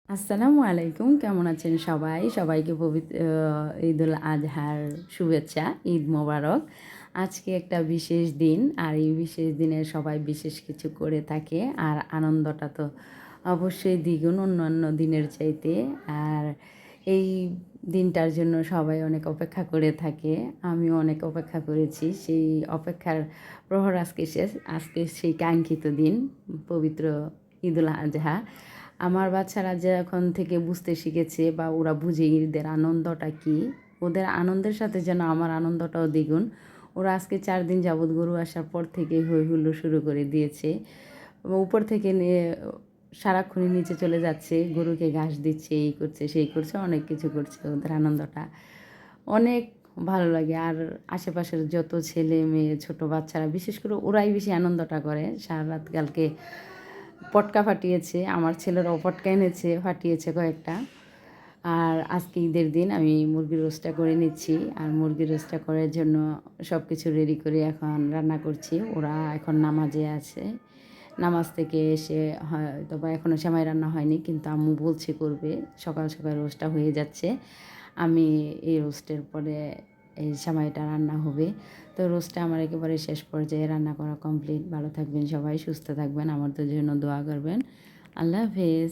আসসালামু আলাইকুম, কেমন আছেন সবাই? সবাইকে ঈদুল আজহার শুভেচ্ছা, ঈদ মোবারক। আজকে একটা বিশেষ দিন, আর এই বিশেষ দিনে সবাই বিশেষ কিছু করে থাকে, আর আনন্দটা তো অবশ্যই দ্বিগুণ অন্যান্য দিনের চাইতে। আর এই দিনটার জন্য সবাই অনেক অপেক্ষা করে থাকে, আমিও অনেক অপেক্ষা করেছি। সেই অপেক্ষার প্রহর আজকে শেষ, আজকে সেই কাঙ্ক্ষিত দিন, পবিত্র ঈদুল আজহা। আমার বাচ্চারা যখন থেকে বুঝতে শিখেছে বা ওরা বুঝে ঈদের আনন্দটা কী, ওদের আনন্দের সাথে যেন আমার আনন্দটাও দ্বিগুণ। ওরা আজকে 4 দিন যাবৎ গরু আসার পর থেকে হৈ হুল্লোড় শুরু করে দিয়েছে। উপর থেকে নিয়ে সারাক্ষণই নিচে চলে যাচ্ছে, গরুকে ঘাস দিচ্ছে, এই করছে সেই করছে, অনেক কিছু করছে। ওদের আনন্দটা অনেক ভালো লাগে। আর আশেপাশের যত ছেলে মেয়ে ছোট বাচ্চারা, বিশেষ করে ওরাই বেশি আনন্দটা করে। সারা রাত কালকে পটকা ফাটিয়েছে, আমার ছেলেরাও পটকা এনেছে, ফাটিয়েছে কয়েকটা। আর আজকে ঈদের দিন আমি মুরগির রোস্টটা করে নিচ্ছি, আর মুরগির রোস্টটা করার জন্য সব কিছু রেডি করে এখন রান্না করছি। ওরা এখন নামাজে আছে, নামাজ থেকে এসে হয়তো বা এখনও সেমাই রান্না হয়নি, কিন্তু আম্মু বলছে করবে। সকাল সকাল রোস্টটা হয়ে যাচ্ছে, আমি এই রোস্টের পরে এই সেমাইটা রান্না হবে। তো রোস্টটা আমার একেবারে শেষ পর্যায়ে রান্না করা কমপ্লিট। ভালো থাকবেন সবাই, সুস্থ থাকবেন, আমাদের জন্য দোয়া করবেন। আল্লাহ হাফেজ।